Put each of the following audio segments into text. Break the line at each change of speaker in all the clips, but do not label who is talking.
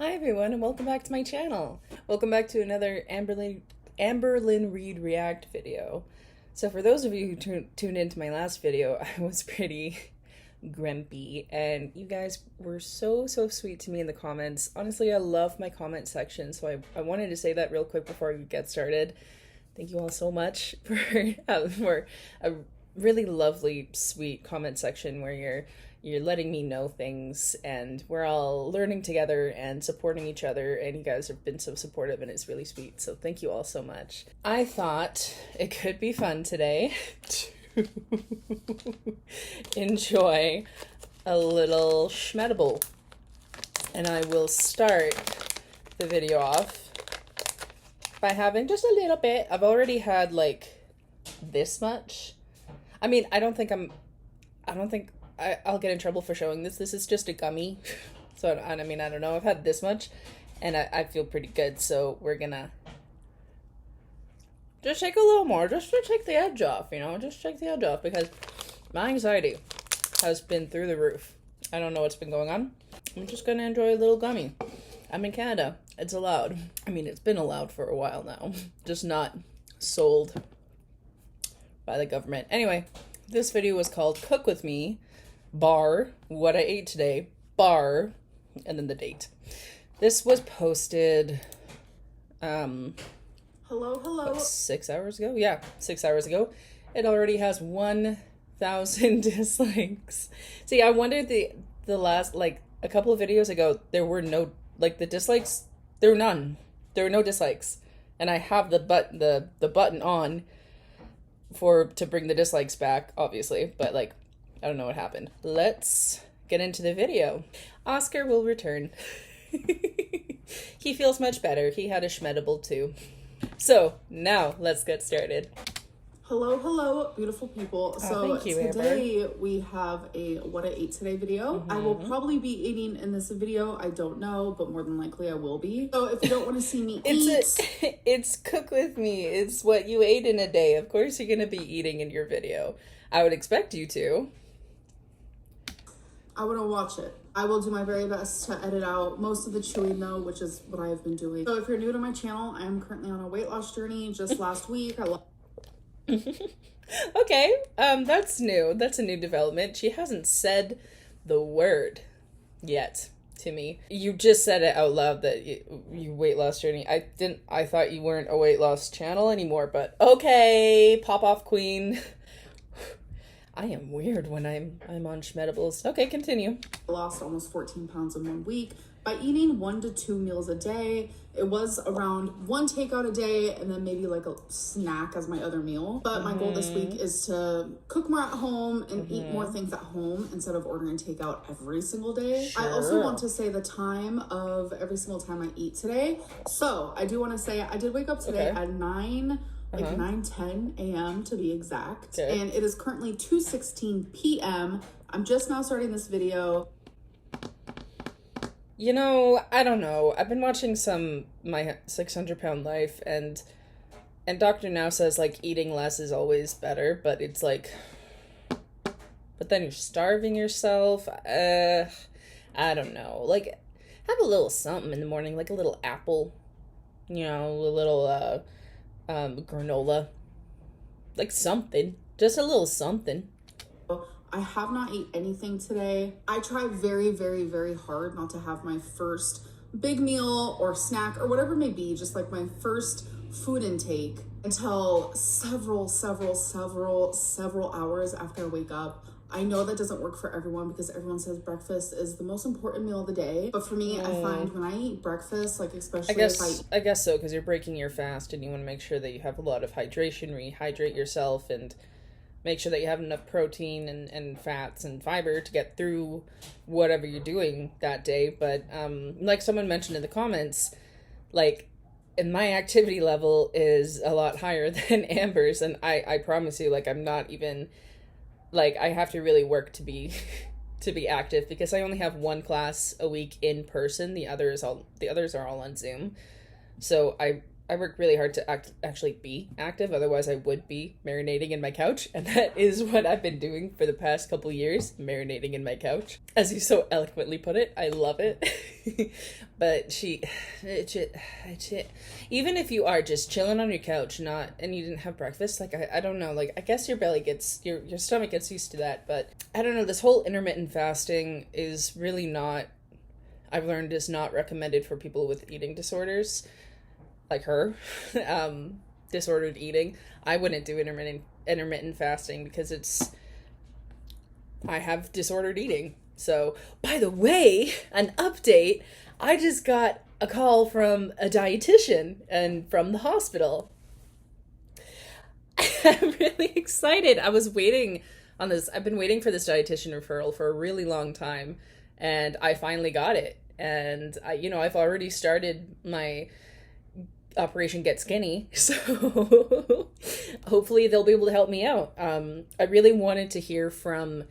Hi everyone and welcome back to my channel. Welcome back to another Amberlynn Reed React video. So for those of you who tuned into my last video, I was pretty grumpy and you guys were so sweet to me in the comments. Honestly, I love my comment section, so I wanted to say that real quick before we get started. Thank you all so much for a really lovely, sweet comment section where you're letting me know things and we're all learning together and supporting each other, and you guys have been so supportive and it's really sweet, so thank you all so much. I thought it could be fun today to enjoy a little schmedible, and I will start the video off by having just a little bit. I've already had like this much. I mean, I don't think I'll get in trouble for showing this. This is just a gummy. So, I mean, I don't know. I've had this much, and I feel pretty good. So, we're gonna just take a little more, just to take the edge off, you know? Just take the edge off, because my anxiety has been through the roof. I don't know what's been going on. I'm just gonna enjoy a little gummy. I'm in Canada. It's allowed. I mean, it's been allowed for a while now. Just not sold by the government. Anyway, this video was called Cook With Me, bar, what I ate today, bar, and then the date. This was posted,
hello.
what, 6 hours ago? Yeah, 6 hours ago. It already has 1,000 dislikes. See, I wondered the last, like, a couple of videos ago, there were no, like, the dislikes, there were none. There were no dislikes. And I have the button on to bring the dislikes back, obviously, but, like, I don't know what happened. Let's get into the video. Oscar will return. He feels much better. He had a schmedible too. So now let's get started.
Hello, beautiful people. So
thank you,
today we have a what I ate today video. I will probably be eating in this video. I don't know, but more than likely I will be. So if you don't want to see me eat,
it's Cook With Me. It's what you ate in a day. Of course you're gonna be eating in your video. I would expect you to.
I want to watch it. I will do my very best to edit out most of the chewing though, which is what I have been doing. So if you're new to my channel, I am currently on a weight loss journey. Just last week,
Okay, that's new. That's a new development. She hasn't said the word yet to me. You just said it out loud that you weight loss journey. I thought you weren't a weight loss channel anymore, but okay, pop off queen. I am weird when I'm on schmedibles. Okay, continue.
I lost almost 14 pounds in 1 week by eating 1 to 2 meals a day. It was around 1 takeout a day and then maybe like a snack as my other meal. But my goal this week is to cook more at home and eat more things at home instead of ordering takeout every single day.
Sure.
I also want to say the time of every single time I eat today. So I do want to say I did wake up today at 9:10 a.m. to be exact.
Okay.
And it is currently 2:16 p.m. I'm just now starting this video.
You know, I don't know. I've been watching my 600-pound life, and Dr. Now says, like, eating less is always better, but it's like, but then you're starving yourself. I don't know. Like, have a little something in the morning, like a little apple, you know, a little, granola, like something, just a little something.
I have not ate anything today. I try very hard not to have my first big meal or snack or whatever it may be, just like my first food intake until several hours after I wake up. I know that doesn't work for everyone because everyone says breakfast is the most important meal of the day. But for me, I find when I eat breakfast, like especially
I guess so, because you're breaking your fast and you want to make sure that you have a lot of hydration, rehydrate yourself, and make sure that you have enough protein and fats and fiber to get through whatever you're doing that day. But like someone mentioned in the comments, like, and my activity level is a lot higher than Amber's, and I promise you, like, I'm not even, like, I have to really work to be active because I only have 1 class a week in person. The others are all on Zoom. So I work really hard to actually be active. Otherwise, I would be marinating in my couch. And that is what I've been doing for the past couple years, marinating in my couch. As you so eloquently put it, I love it. But even if you are just chilling on your couch, and you didn't have breakfast, like, I don't know, like, I guess your belly your stomach gets used to that. But I don't know, this whole intermittent fasting is really not, I've learned, is not recommended for people with eating disorders. Like her, disordered eating. I wouldn't do intermittent fasting because I have disordered eating. So, by the way, an update, I just got a call from a dietitian and from the hospital. I'm really excited. I was waiting on this. I've been waiting for this dietitian referral for a really long time, and I finally got it. And I've already started my Operation Get Skinny, so hopefully they'll be able to help me out. I really wanted to hear from,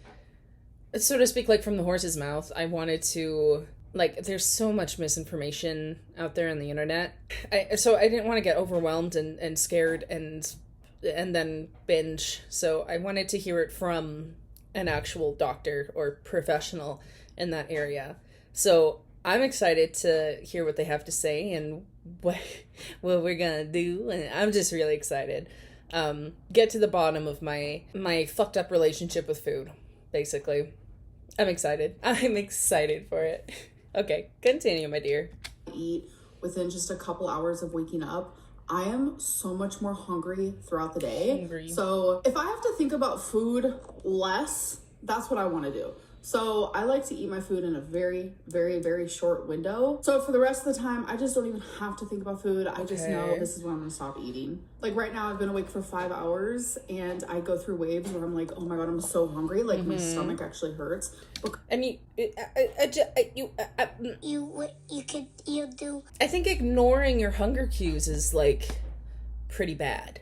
so to speak, like from the horse's mouth. I wanted to, like, there's so much misinformation out there on the internet. So I didn't want to get overwhelmed and scared and then binge. So I wanted to hear it from an actual doctor or professional in that area. So I'm excited to hear what they have to say and what we're gonna do, and I'm just really excited. Get to the bottom of my fucked up relationship with food, basically. I'm excited. I'm excited for it. Okay, continue, my dear.
Eat within just a couple hours of waking up. I am so much more hungry throughout the day.
Hungry.
So if I have to think about food less, that's what I want to do. So I like to eat my food in a very, very, very short window. So for the rest of the time, I just don't even have to think about food. I just know this is when I'm gonna stop eating. Like right now, I've been awake for 5 hours and I go through waves where I'm like, oh my God, I'm so hungry. Like my stomach actually hurts.
And you do. I think ignoring your hunger cues is like pretty bad.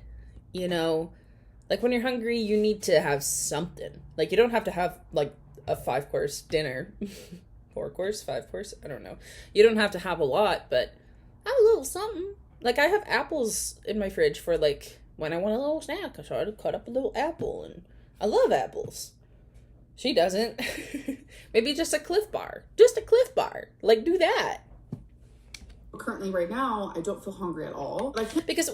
Like when you're hungry, you need to have something. Like you don't have to have like a 5-course dinner. 4-course, 5-course, I don't know. You don't have to have a lot, but have a little something. Like I have apples in my fridge for like when I want a little snack. I try to cut up a little apple, and I love apples. She doesn't. Maybe just a Cliff Bar. Just a Cliff Bar. Like do that.
Currently right now, I don't feel hungry at all.
Because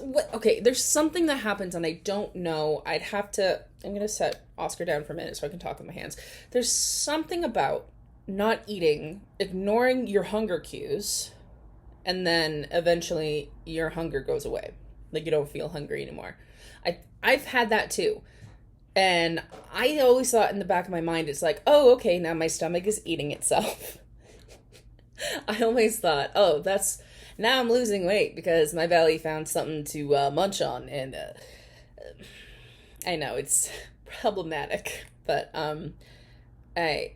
there's something that happens and I don't know. I'm gonna set Oscar down for a minute so I can talk with my hands. There's something about not eating, ignoring your hunger cues, and then eventually your hunger goes away. Like you don't feel hungry anymore. I've had that too. And I always thought in the back of my mind, it's like, oh, okay, now my stomach is eating itself. I always thought, oh, now I'm losing weight because my belly found something to munch on, and I know it's problematic, but I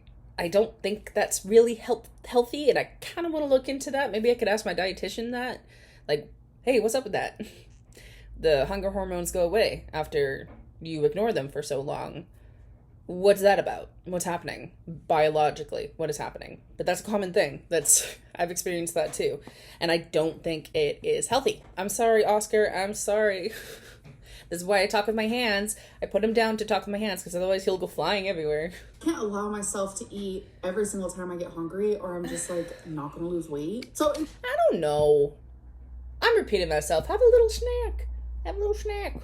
don't think that's really healthy, and I kind of want to look into that. Maybe I could ask my dietitian that, like, hey, what's up with that? The hunger hormones go away after you ignore them for so long. What's that about? What's happening biologically? What is happening? But that's a common thing. I've experienced that too. And I don't think it is healthy. I'm sorry, Oscar. I'm sorry. This is why I talk with my hands. I put him down to talk with my hands because otherwise he'll go flying everywhere.
I can't allow myself to eat every single time I get hungry or I'm just like not going to lose weight. So
I don't know. I'm repeating myself. Have a little snack. Have a little snack.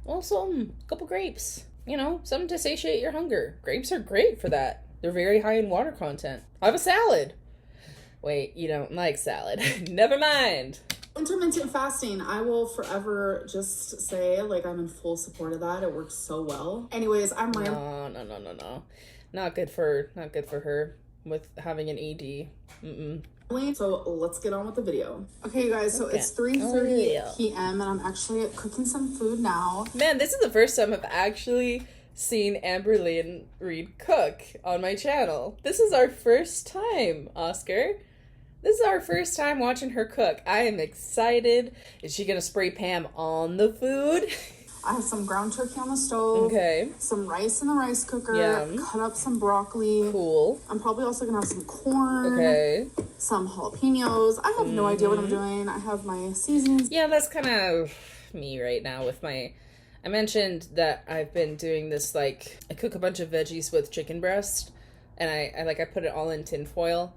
Well, something. A couple grapes. Something to satiate your hunger. Grapes are great for that. They're very high in water content. Have a salad. Wait, you don't like salad. Never mind.
Intermittent fasting, I will forever just say, like, I'm in full support of that. It works so well. Anyways, I'm
No. Not good for her with having an ED. Mm-mm.
So let's get on with the video. Okay, you guys, so it's 3:30 p.m. and I'm actually cooking some food now.
Man, this is the first time I've actually seen Amberlynn Reed cook on my channel. This is our first time, Oscar. This is our first time watching her cook. I am excited. Is she gonna spray Pam on the food?
I have some ground turkey on the stove.
Okay.
Some rice in the rice cooker.
Yum.
Cut up some broccoli.
Cool.
I'm probably also gonna have some corn.
Okay.
Some jalapenos. I have no idea what I'm doing. I have my seasonings.
Yeah, that's kind of me right now with my... I mentioned that I've been doing this, like, I cook a bunch of veggies with chicken breast, and I put it all in tin foil.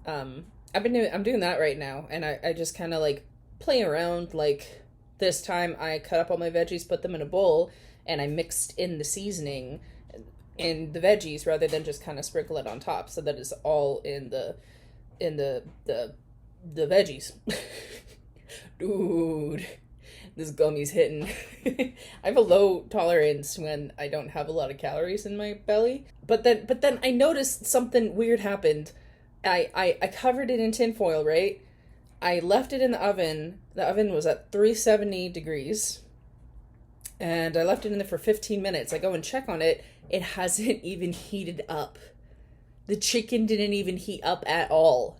I'm doing that right now, and I just kind of, like, play around. Like, this time I cut up all my veggies, put them in a bowl, and I mixed in the seasoning in the veggies rather than just kind of sprinkle it on top, so that it's all in the veggies. Dude, this gummy's hitting. I have a low tolerance when I don't have a lot of calories in my belly. But then I noticed something weird happened. I covered it in tin foil, right? I left it in the oven. The oven was at 370 degrees. And I left it in there for 15 minutes. I go and check on it. It hasn't even heated up. The chicken didn't even heat up at all.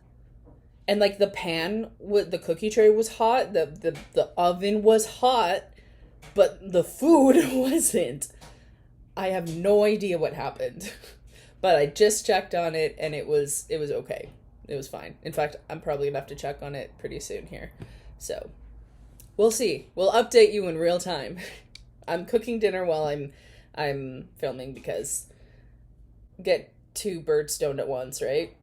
And, like, the pan with the cookie tray was hot. The oven was hot. But the food wasn't. I have no idea what happened. But I just checked on it, and it was okay. It was fine. In fact, I'm probably going to have to check on it pretty soon here. So, we'll see. We'll update you in real time. I'm cooking dinner while I'm filming because get two birds stoned at once, right?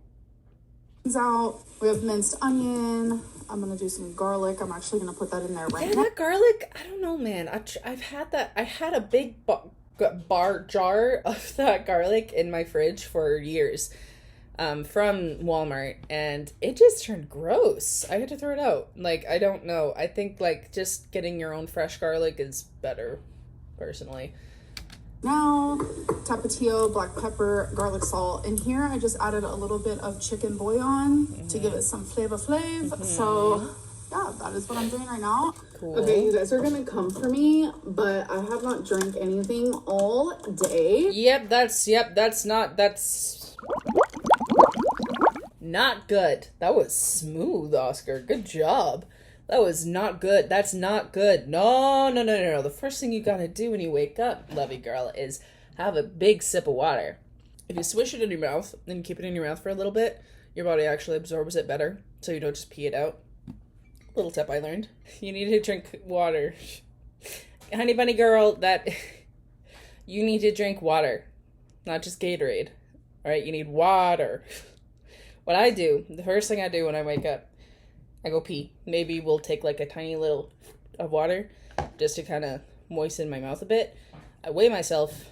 Out. We have minced onion. I'm gonna do some garlic. I'm actually gonna put that in there right now.
That garlic, I don't know, man. I've had that. I had a big bar jar of that garlic in my fridge for years, from Walmart, and it just turned gross. I had to throw it out. Like, I don't know. I think, like, just getting your own fresh garlic is better, personally.
Now, tapatio, black pepper, garlic salt. And here I just added a little bit of chicken bouillon to give it some flavor. So, yeah, that is what I'm doing right now.
Cool.
Okay, you guys are gonna come for me, but I have not drank anything all day.
That's not good. That was smooth, Oscar. Good job. That was not good. That's not good. No. The first thing you gotta do when you wake up, lovey girl, is have a big sip of water. If you swish it in your mouth and keep it in your mouth for a little bit, your body actually absorbs it better, so you don't just pee it out. Little tip I learned. You need to drink water. Honey bunny girl, that you need to drink water, not just Gatorade. All right, you need water. What I do, the first thing I do when I wake up, I go pee. Maybe we'll take like a tiny little of water just to kind of moisten my mouth a bit. I weigh myself,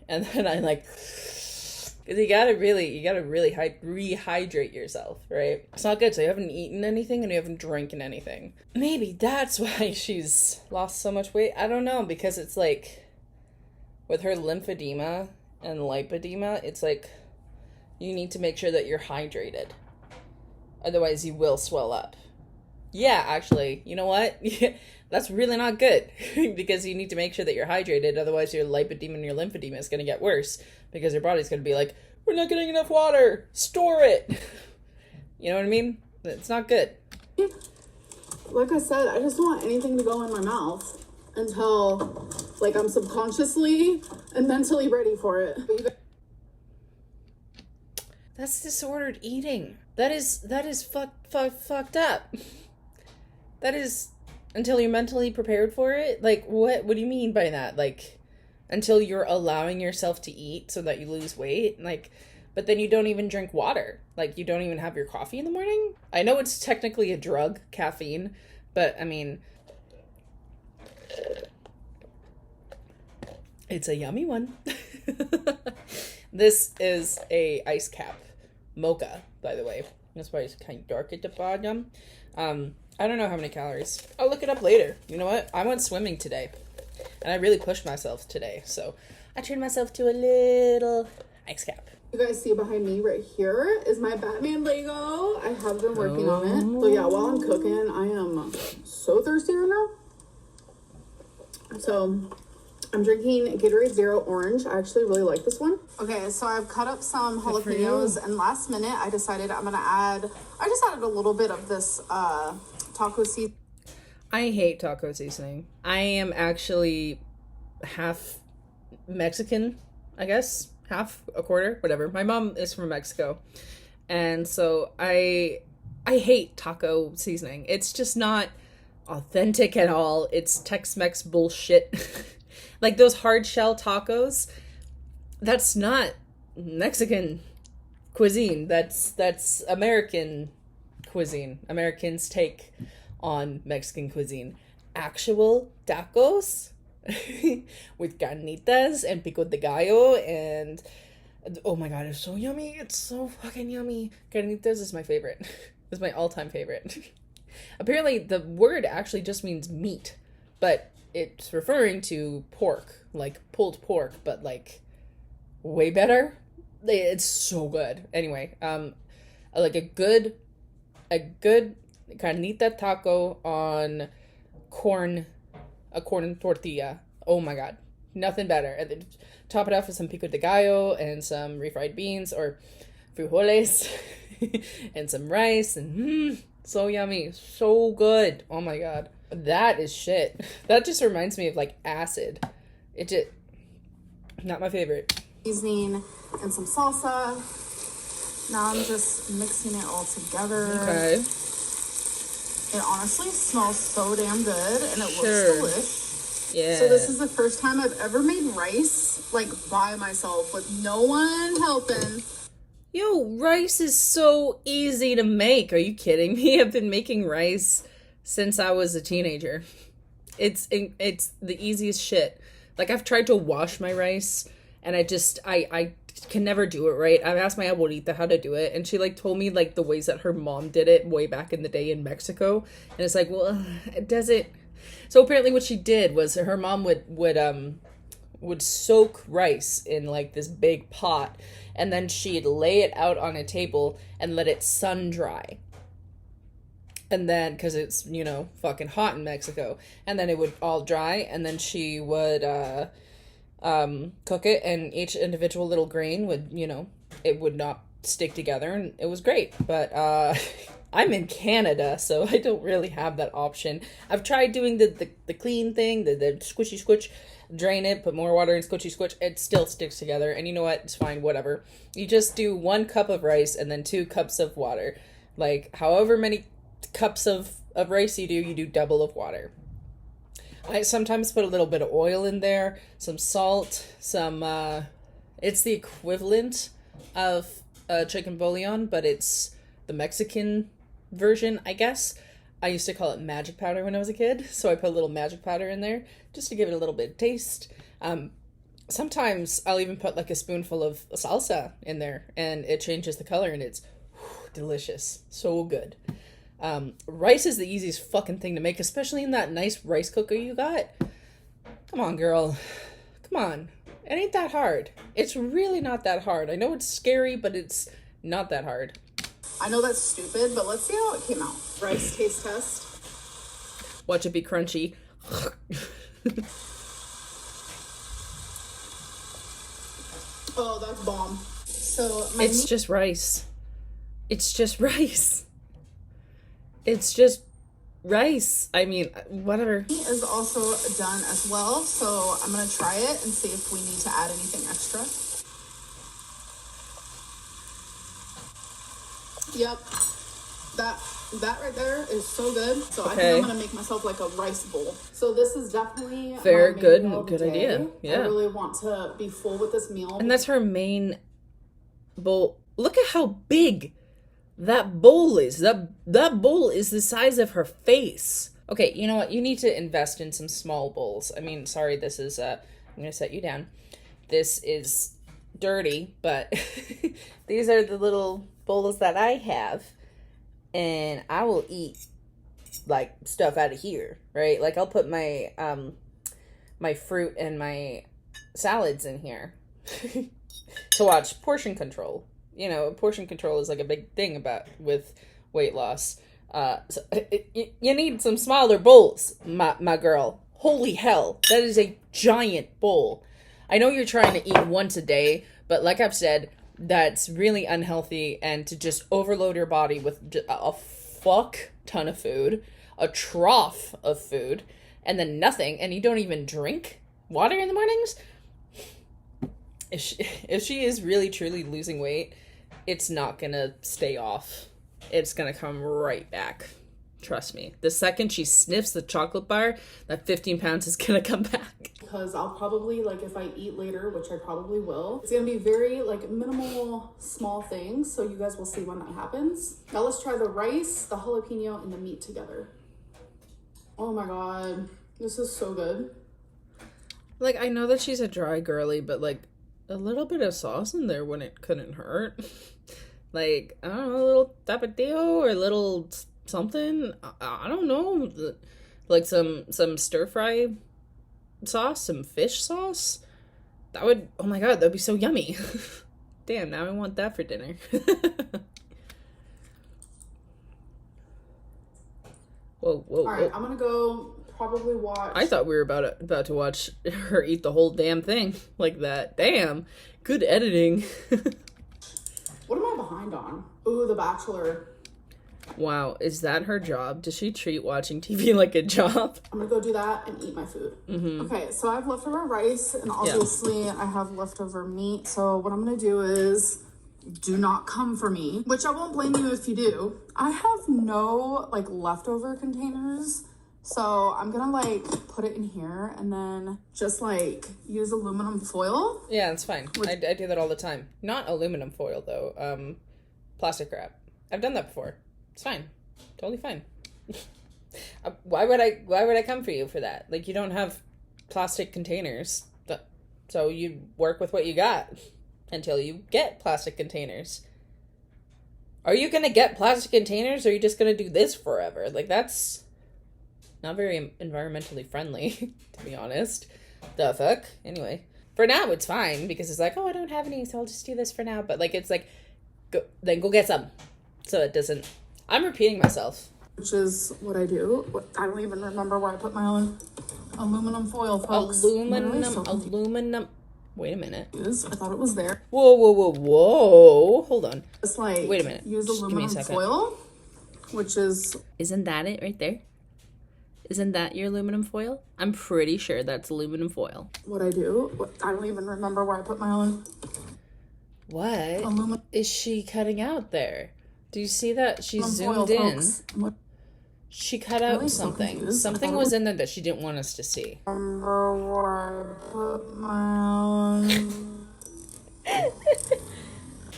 and then I like, because you gotta really rehydrate yourself, right? It's not good. So you haven't eaten anything and you haven't drinking anything. Maybe that's why she's lost so much weight. I don't know, because it's like with her lymphedema and lipedema, it's like you need to make sure that you're hydrated. Otherwise, you will swell up. Yeah, actually, you know what? That's really not good because you need to make sure that you're hydrated. Otherwise, your lipedema and your lymphedema is going to get worse because your body's going to be like, we're not getting enough water. Store it. You know what I mean? It's not good.
Like I said, I just don't want anything to go in my mouth until, like, I'm subconsciously and mentally ready for it.
That's disordered eating. That is fucked up. That is until you're mentally prepared for it. Like, what do you mean by that? Like, until you're allowing yourself to eat so that you lose weight? Like, but then you don't even drink water. Like, you don't even have your coffee in the morning? I know it's technically a drug, caffeine, but I mean, it's a yummy one. This is a ice cap mocha, by the way. That's why it's kind of dark at the bottom. I don't know how many calories. I'll look it up later. You know what? I went swimming today, and I really pushed myself today, so I treated myself to a little ice cap.
You guys see behind me right here is my Batman Lego. I have been working on it. So yeah, while I'm cooking, I am so thirsty right now. So I'm drinking Gatorade Zero Orange. I actually really like this one. Okay, so I've cut up some jalapenos, and last minute I decided I just added a little bit of this taco seasoning.
I hate taco seasoning. I am actually half Mexican, I guess, half a quarter, whatever. My mom is from Mexico, and so I hate taco seasoning. It's just not authentic at all. It's Tex-Mex bullshit. Like those hard shell tacos, that's not Mexican cuisine. That's American cuisine. Americans take on Mexican cuisine. Actual tacos with carnitas and pico de gallo and oh my god, it's so yummy. It's so fucking yummy. Carnitas is my favorite. It's my all-time favorite. Apparently the word actually just means meat, but it's referring to pork, like pulled pork, but like way better. It's so good. Anyway, like a good carnita taco on a corn tortilla. Oh my god, nothing better. And then top it off with some pico de gallo and some refried beans or frijoles and some rice and so yummy, so good. Oh my god, that is shit. That just reminds me of like acid. It just not my favorite.
Seasoning and some salsa. Now I'm just mixing it all together.
Okay.
It honestly smells so damn good and it looks delish.
Yeah.
So this is the first time I've ever made rice like by myself with no one helping.
Yo, rice is so easy to make. Are you kidding me? I've been making rice since I was a teenager. It's the easiest shit. Like I've tried to wash my rice and I can never do it right. I've asked my abuelita how to do it and she like told me like the ways that her mom did it way back in the day in Mexico. And it's like, well, does it? So apparently what she did was her mom would soak rice in like this big pot and then she'd lay it out on a table and let it sun dry. And then, because it's, you know, fucking hot in Mexico, and then it would all dry, and then she would cook it, and each individual little grain would, you know, it would not stick together, and it was great. But I'm in Canada, so I don't really have that option. I've tried doing the clean thing, the squishy squitch, drain it, put more water in, squishy squitch, it still sticks together, and you know what, it's fine, whatever. You just do 1 cup of rice, and then 2 cups of water. Like, however many cups of rice you do double of water. I sometimes put a little bit of oil in there, some salt, some, it's the equivalent of chicken bouillon, but it's the Mexican version, I guess. I used to call it magic powder when I was a kid, so I put a little magic powder in there just to give it a little bit of taste. Sometimes I'll even put like a spoonful of salsa in there, and it changes the color, and it's delicious. So good. Rice is the easiest fucking thing to make, especially in that nice rice cooker you got. Come on, girl. Come on. It ain't that hard. It's really not that hard. I know it's scary, but it's not that hard.
I know that's stupid, but let's see how it came out. Rice taste test.
Watch it be crunchy.
Oh, that's bomb. So
it's just rice. It's just rice. It's just rice. I mean, whatever.
Meat is also done as well, so I'm gonna try it and see if we need to add anything extra. Yep, that right there is so good. So I think I'm gonna make myself like a rice bowl. So this is definitely
very
my
good
main meal of the
good
day.
idea. Yeah,
I really want to be full with this meal.
And that's her main bowl. Look at how big that bowl is. That bowl is the size of her face. Okay, you know what? You need to invest in some small bowls. I mean, sorry, this is I'm gonna set you down. This is dirty, but these are the little bowls that I have, and I will eat like stuff out of here, right? Like I'll put my my fruit and my salads in here. To watch portion control. You know, portion control is like a big thing with weight loss. So you need some smaller bowls, my girl. Holy hell, that is a giant bowl. I know you're trying to eat once a day, but like I've said, that's really unhealthy, and to just overload your body with a fuck ton of food, a trough of food, and then nothing, and you don't even drink. water in the mornings, if she is really truly losing weight, it's not gonna stay off. It's gonna come right back. Trust me. The second she sniffs the chocolate bar, that 15 pounds is gonna come back.
Because I'll probably, like, if I eat later, which I probably will, it's gonna be very, like, minimal, small things. So you guys will see when that happens. Now let's try the rice, the jalapeno, and the meat together. Oh my god. This is so good.
Like, I know that she's a dry girly, but, like, a little bit of sauce in there when it couldn't hurt. Like, I don't know, a little tapatio or a little something. I don't know. Like, some stir-fry sauce, some fish sauce. That would, oh my god, that'd be so yummy. Damn, now I want that for dinner. Whoa.
All right, I'm gonna go probably watch.
I thought we were about to watch her eat the whole damn thing like that. Damn, good editing.
What am I behind on? Ooh, The Bachelor.
Wow, is that her job? Does she treat watching TV like a job?
I'm gonna go do that and eat my food. Okay, so I have leftover rice, and obviously I have leftover meat. So what I'm gonna do is, do not come for me, which I won't blame you if you do. I have no, like, leftover containers. So I'm gonna, like, put it in here and then just, like, use aluminum foil.
Yeah, it's fine. I do that all the time. Not aluminum foil, though. Plastic wrap. I've done that before. It's fine. Totally fine. Why would I come for you for that? Like, you don't have plastic containers. So you work with what you got until you get plastic containers. Are you gonna get plastic containers, or are you just gonna do this forever? Like, that's not very environmentally friendly, to be honest. The fuck? Anyway. For now, it's fine, because it's like, oh, I don't have any, so I'll just do this for now. But, like, it's like, go get some. So it doesn't... I'm repeating myself.
Which is what I do. I don't even remember where I put my own aluminum foil, folks.
Aluminum... Wait a minute.
I thought it was there.
Whoa. Hold on.
It's like...
Wait a minute.
Use aluminum foil, which is...
Isn't that it right there? Isn't that your aluminum foil? I'm pretty sure that's aluminum foil.
What I do. I don't even remember where I put my own...
What is she cutting out there? Do you see that? She zoomed in. She cut out something. Something was in there that she didn't want us to see.
Remember where I put my own...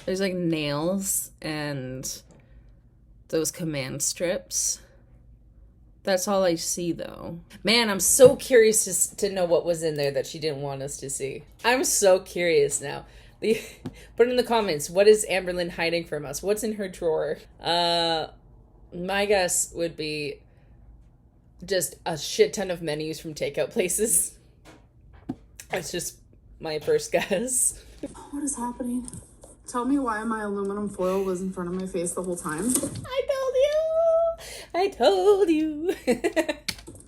There's like nails and those command strips. That's all I see, though. Man, I'm so curious to know what was in there that she didn't want us to see. I'm so curious now. Put in the comments, what is Amberlynn hiding from us? What's in her drawer? My guess would be just a shit ton of menus from takeout places. That's just my first guess.
What is happening? Tell me why my aluminum foil was in front of my face the whole time.
I told you.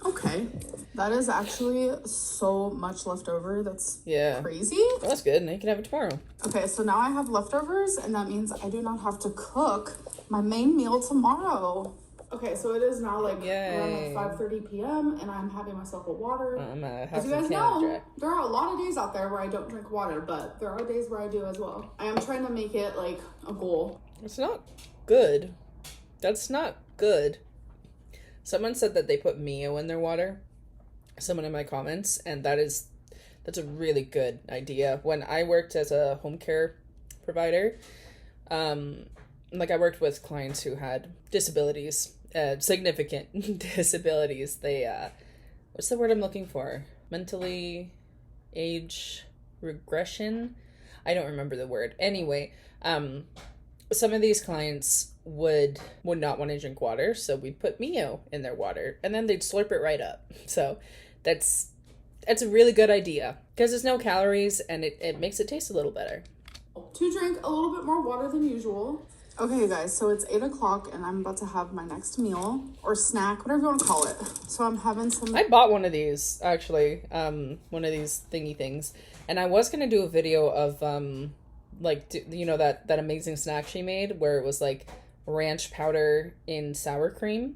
Okay. That is actually so much leftover. That's crazy.
Well, that's good. Now you can have it tomorrow.
Okay, so now I have leftovers, and that means I do not have to cook my main meal tomorrow. Okay, so it is now like around like 5:30 p.m. and I'm having myself a water. As you guys know, there are a lot of days out there where I don't drink water, but there are days where I do as well. I am trying to make it like a goal.
It's not good. That's not good. Someone said that they put Mio in their water. Someone in my comments, and that's a really good idea. When I worked as a home care provider, like I worked with clients who had disabilities, significant disabilities. They what's the word I'm looking for? Mentally age regression? I don't remember the word. Anyway, some of these clients would not want to drink water, so we'd put Mio in their water, and then they'd slurp it right up. So that's a really good idea, because there's no calories, and it makes it taste a little better.
To drink a little bit more water than usual. Okay, guys, so it's 8 o'clock, and I'm about to have my next meal, or snack, whatever you want to call it. So I'm having some...
I bought one of these, actually, one of these thingy things, and I was going to do a video of, like, you know, that amazing snack she made, where it was, like, ranch powder in sour cream.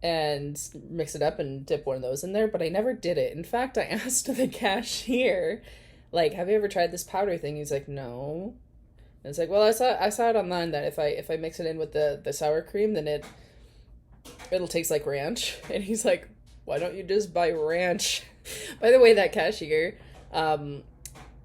and mix it up and dip one of those in there, but I never did it. In fact, I asked the cashier, like, have you ever tried this powder thing? He's like, no. And it's like, well, I saw it online that if I mix it in with the sour cream, then it'll taste like ranch. And he's like, why don't you just buy ranch? By the way, that cashier,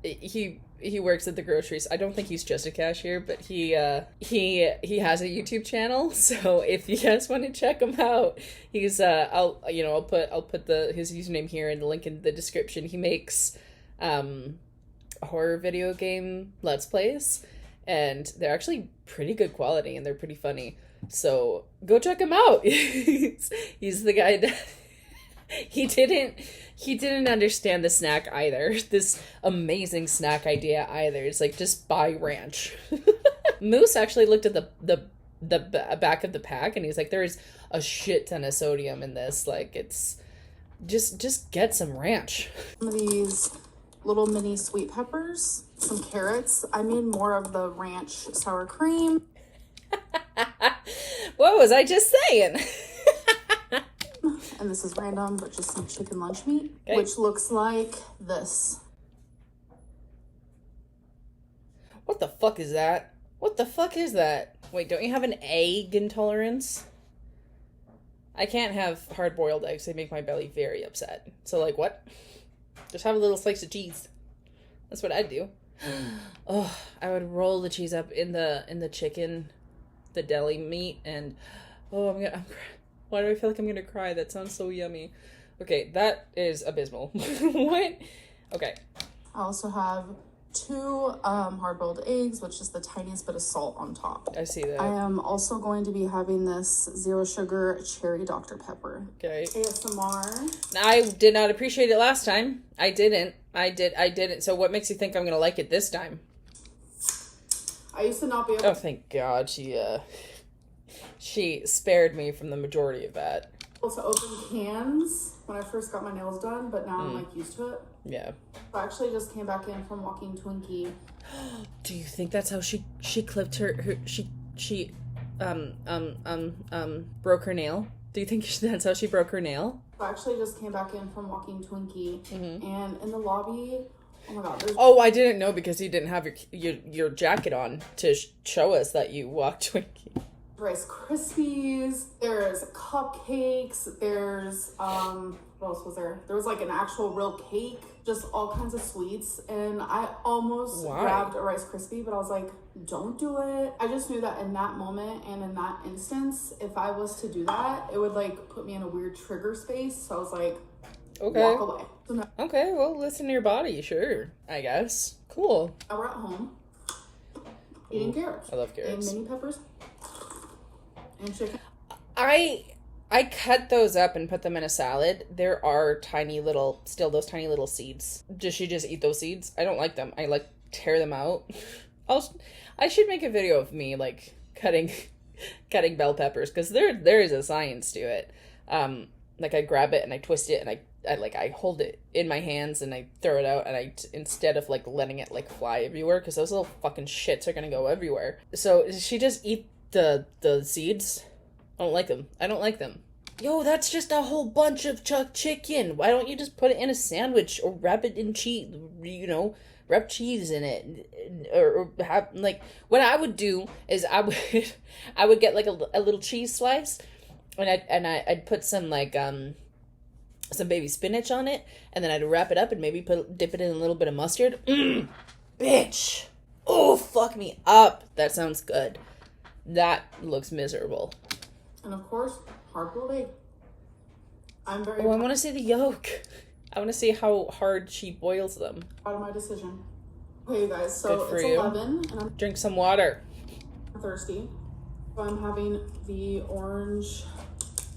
he works at the groceries. I don't think he's just a cashier, but he has a YouTube channel. So if you guys want to check him out, he's I'll put his username here and the link in the description. He makes horror video game Let's Plays, and they're actually pretty good quality and they're pretty funny. So go check him out. He's the guy that he didn't understand the snack either. This amazing snack idea either. It's like, just buy ranch. Moose actually looked at the back of the pack and he's like, there's a shit ton of sodium in this. Like, it's just get some ranch.
Some of these little mini sweet peppers, some carrots. I made more of the ranch sour cream.
What was I just saying?
And this is random, but just some chicken lunch meat,
okay,
which looks like this.
What the fuck is that? What the fuck is that? Wait, don't you have an egg intolerance? I can't have hard-boiled eggs. They make my belly very upset. So, like, what? Just have a little slice of cheese. That's what I'd do. Oh, I would roll the cheese up in the chicken, the deli meat, and why do I feel like I'm gonna cry? That sounds so yummy. Okay, that is abysmal. What? Okay.
I also have 2 hard-boiled eggs, which is the tiniest bit of salt on top.
I see that.
I am also going to be having this 0 sugar cherry Dr. Pepper.
Okay.
ASMR.
I did not appreciate it last time. I didn't. So what makes you think I'm gonna like it this time?
I used to not be able
Oh, thank God. She spared me from the majority of that.
to open cans when I first got my nails done, but now I'm like used to it.
Yeah.
I actually just came back in from walking Twinkie.
Do you think that's how she clipped her she broke her nail? Do you think that's how she broke her nail?
I actually just came back in from walking Twinkie, and in the lobby, oh my God.
Oh, I didn't know because you didn't have your jacket on to show us that you walked Twinkie.
Rice Krispies, there's cupcakes, there's, what else was there? There was like an actual real cake, just all kinds of sweets, and I almost grabbed a Rice Krispie, but I was like, don't do it. I just knew that in that moment and in that instance, if I was to do that, it would like put me in a weird trigger space, so I was like,
okay,
walk away. So now,
okay, well, listen to your body, sure, I guess. Cool.
now we're at home, eating carrots.
I love carrots.
And mini peppers. And chicken.
I cut those up and put them in a salad. There are those tiny little seeds. Does she just eat those seeds? I don't like them. I like tear them out. I should make a video of me like cutting bell peppers, because there is a science to it. Like, I grab it and I twist it and I hold it in my hands and I throw it out, and instead of like letting it like fly everywhere, because those little fucking shits are gonna go everywhere. So does she just eat the seeds? I don't like them. Yo, that's just a whole bunch of chuck chicken. Why don't you just put it in a sandwich or wrap it in cheese, wrap cheese in it, or have, like, what I would do is I would get like a little cheese slice, and I'd put some like some baby spinach on it, and then I'd wrap it up and maybe dip it in a little bit of mustard. Bitch. Oh, fuck me up. That sounds good. That looks miserable.
And of course, hard-boiled egg. I'm very
I want to see the yolk. I want to see how hard she boils them.
proud of my decision. Okay, you guys, so
Good for
it's
you.
11, and I'm
Drink some water.
thirsty. So I'm having the orange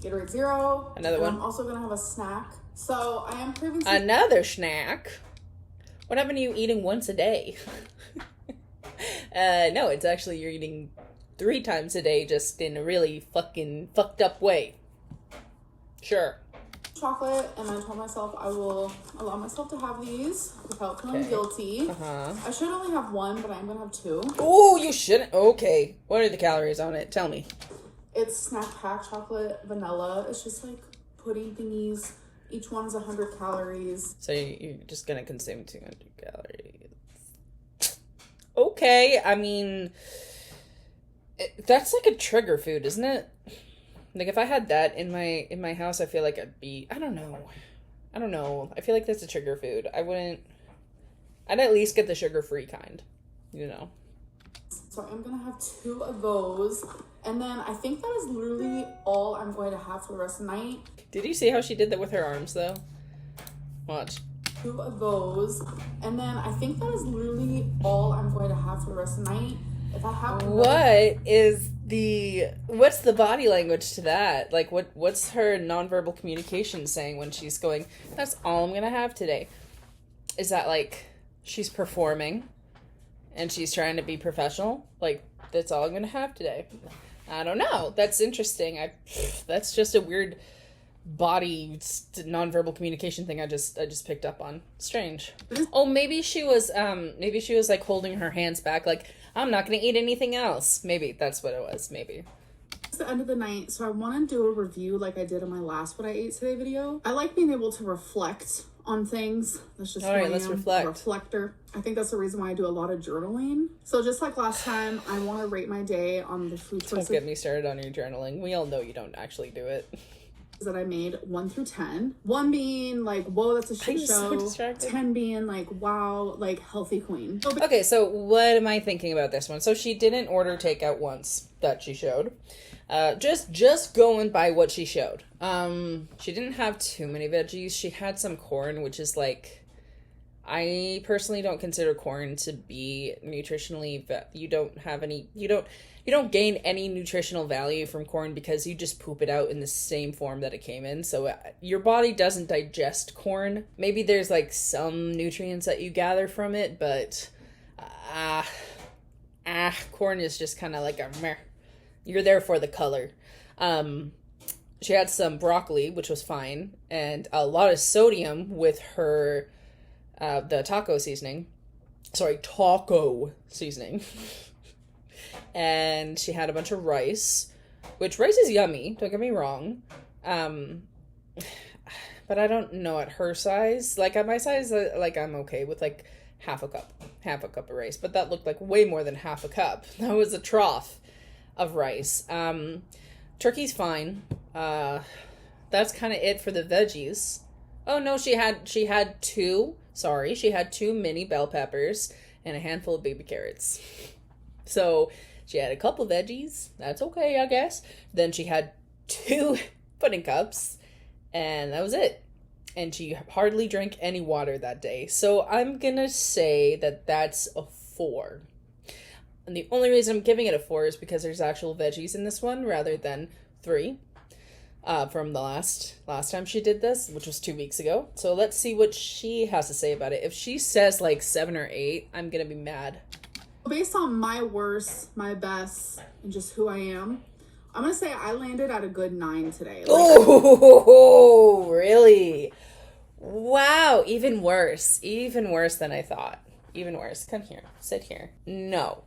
Gatorade Zero.
Another
and
one.
I'm also going to have a snack. So I am craving some...
Another snack. What happened to you eating once a day? No, it's actually you're eating 3 times a day, just in a really fucking fucked up way. Sure.
chocolate, and I told myself I will allow myself to have these without feeling guilty. I should only have 1, but I'm gonna have 2.
Oh, you shouldn't. Okay. What are the calories on it? Tell me.
It's snack pack chocolate vanilla. It's just like pudding thingies. Each one is 100 calories.
So you're just gonna consume 200 calories. Okay, I mean, that's like a trigger food, isn't it? Like if I had that in my house, I feel like I'd be, I don't know. I feel like that's a trigger food. I'd at least get the sugar-free kind, you know.
So I'm gonna have 2 of those. And then I think that is literally all I'm going to have for the rest of the night.
Did you see how she did that with her arms though? Watch.
2 of those. And then I think that is literally all I'm going to have for the rest of the night. If I have
what's the body language to that? Like what's her nonverbal communication saying when she's going, that's all I'm gonna have today? Is that like she's performing and she's trying to be professional? Like, that's all I'm gonna have today? I don't know. That's interesting. That's just a weird body nonverbal communication thing I just picked up on. Strange. Oh, maybe she was like holding her hands back, like, I'm not gonna eat anything else. Maybe that's what it was. Maybe.
It's the end of the night, so I want to do a review like I did in my last What I Ate Today video. I like being able to reflect on things. That's just
all right. Let's reflect.
A reflector. I think that's the reason why I do a lot of journaling. So just like last time, I want to rate my day on the food choices.
Don't get me started on your journaling. We all know you don't actually do it.
That I made 1 through 10. 1 being like, whoa, that's a shit show. So 10 being like, wow, like healthy queen.
Okay, so what am I thinking about this one? So she didn't order takeout once that she showed. Just going by what she showed. She didn't have too many veggies. She had some corn, which is like, I personally don't consider corn to be nutritionally, you don't gain any nutritional value from corn because you just poop it out in the same form that it came in. So your body doesn't digest corn. Maybe there's like some nutrients that you gather from it, but corn is just kind of like a meh. You're there for the color. She had some broccoli, which was fine, and a lot of sodium with her the taco seasoning. And she had a bunch of rice, which rice is yummy, don't get me wrong. But I don't know at her size. Like at my size, like I'm okay with like half a cup of rice, but that looked like way more than half a cup. That was a trough of rice. Turkey's fine. That's kind of it for the veggies. Oh no, she had 2 mini bell peppers and a handful of baby carrots. So she had a couple veggies. That's okay, I guess. Then she had 2 pudding cups, and that was it. And she hardly drank any water that day. So I'm gonna say that that's a 4. And the only reason I'm giving it a 4 is because there's actual veggies in this one rather than 3 from the last time she did this, which was 2 weeks ago. So let's see what she has to say about it. If she says like 7 or 8, I'm gonna be mad.
Based on my worst, my best, and just who I am, I'm gonna say I landed at a good 9 today. Like,
oh, really? Wow, even worse than I thought. Even worse. Come here, sit here. No,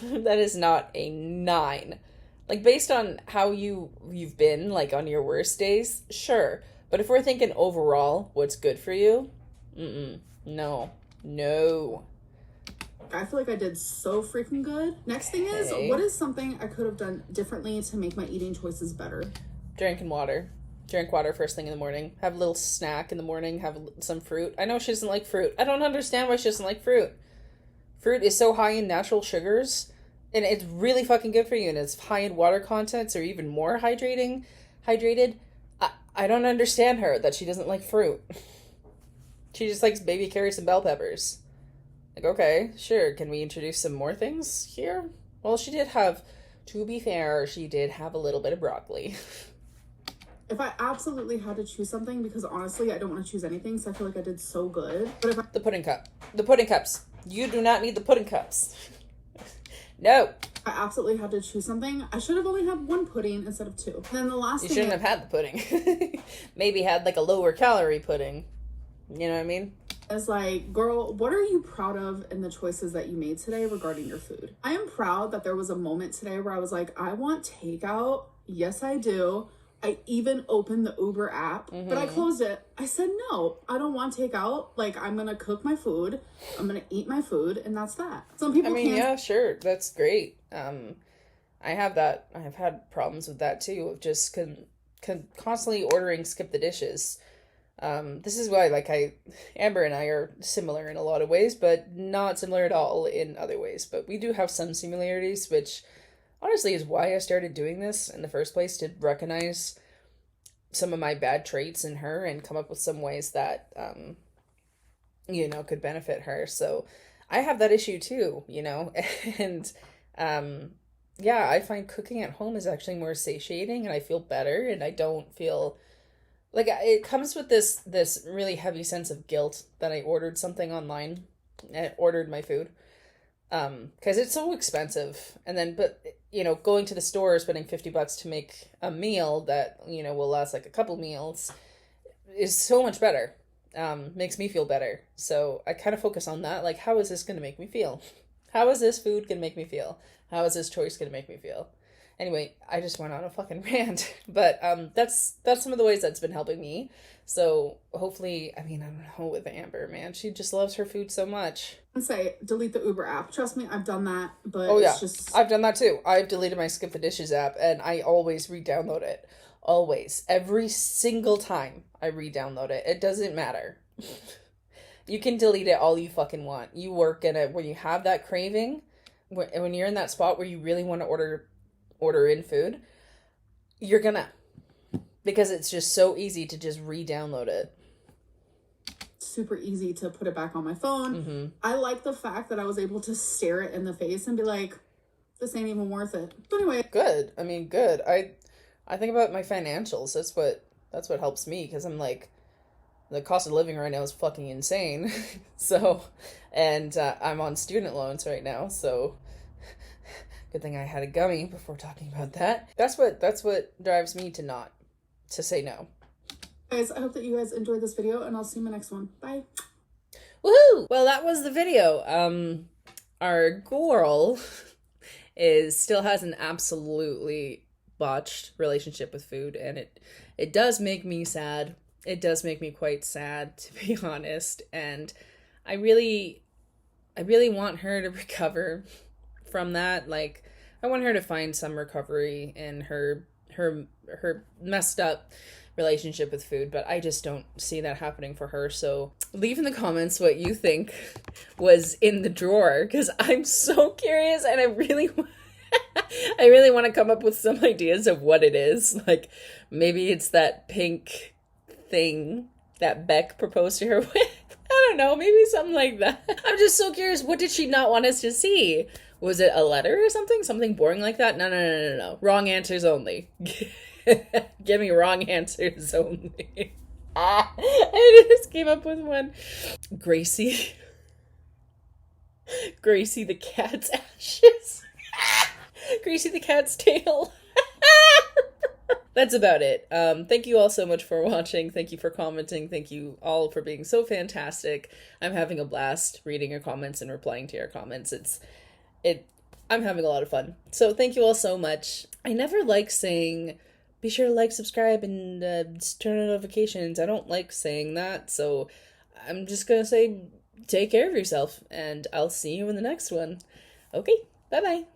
that is not a 9. Like based on how you've been like on your worst days, sure. But if we're thinking overall, what's good for you? No.
I feel like I did so freaking good. Next thing is, what is something I could have done differently to make my eating choices better?
Drink water first thing in the morning. Have a little snack in the morning. Have some fruit. I know she doesn't like fruit. I don't understand why she doesn't like fruit. Fruit is so high in natural sugars, and it's really fucking good for you, and it's high in water content, so even more hydrated. I don't understand her, that she doesn't like fruit. She just likes baby carrots and bell peppers. Like, okay, sure, can we introduce some more things here? Well, to be fair, she did have a little bit of broccoli.
If I absolutely had to choose something, because honestly, I don't want to choose anything, so I feel like I did so good. But
the pudding cups. You do not need the pudding cups. No.
I absolutely had to choose something, I should have only had 1 pudding instead of 2. And then the last thing...
You shouldn't have had the pudding. Maybe had like a lower calorie pudding. You know what I mean?
It's like, girl, what are you proud of in the choices that you made today regarding your food? I am proud that there was a moment today where I was like, I want takeout Yes, I do. I even opened the Uber app, but I closed it. I said, no, I don't want takeout. Like, I'm going to cook my food. I'm going to eat my food, and that's that. Some people can't.
Yeah, sure. That's great. I have that. I've had problems with that too, of just constantly ordering skip the dishes. This is why, like, Amber and I are similar in a lot of ways, but not similar at all in other ways. But we do have some similarities, which honestly is why I started doing this in the first place, to recognize some of my bad traits in her and come up with some ways that, could benefit her. So I have that issue too, and, yeah, I find cooking at home is actually more satiating and I feel better and I don't feel like it comes with this really heavy sense of guilt that I ordered something online and ordered my food. Because it's so expensive. And then, but, going to the store, spending $50 to make a meal that, will last like a couple meals is so much better. Makes me feel better. So I kind of focus on that. Like, how is this going to make me feel? How is this food going to make me feel? How is this choice going to make me feel? Anyway, I just went on a fucking rant. But, that's some of the ways that's been helping me. So hopefully, I don't know, with Amber, man, she just loves her food so much.
And say, delete the Uber app. Trust me, I've done that, but
it's just... I've done that too. I've deleted my Skip the Dishes app, and I always re-download it. Always. Every single time I re-download it. It doesn't matter. You can delete it all you fucking want. You work in it when you have that craving, when you're in that spot where you really want to order in food, you're gonna. Because it's just so easy to just re-download it.
Super easy to put it back on my phone. I like the fact that I was able to stare it in the face and be like, this ain't even worth it. But anyway.
Good. Good. I think about my financials. That's what helps me, because I'm like, the cost of living right now is fucking insane. So, and I'm on student loans right now, so good thing I had a gummy before talking about that. That's what drives me to say no.
Guys, I hope that you guys enjoyed this video, and I'll see you in my next one. Bye.
Woohoo! Well, that was the video. Our girl still has an absolutely botched relationship with food, and it does make me sad. It does make me quite sad, to be honest, and I really want her to recover from that. Like, I want her to find some recovery in her messed up relationship with food, but I just don't see that happening for her. So leave in the comments what you think was in the drawer, because I'm so curious, and I really want to come up with some ideas of what it is. Like, maybe it's that pink thing that Beck proposed to her with. I don't know, maybe something like that. I'm just so curious, what did she not want us to see? Was it a letter or something? Something boring like that? No. Wrong answers only. Give me wrong answers only. I just came up with one. Gracie the cat's ashes. Gracie the cat's tail. That's about it. Thank you all so much for watching. Thank you for commenting. Thank you all for being so fantastic. I'm having a blast reading your comments and replying to your comments. I'm having a lot of fun. So thank you all so much. I never like saying, be sure to like, subscribe, and turn on notifications. I don't like saying that, so I'm just gonna say, take care of yourself, and I'll see you in the next one. Okay, bye-bye.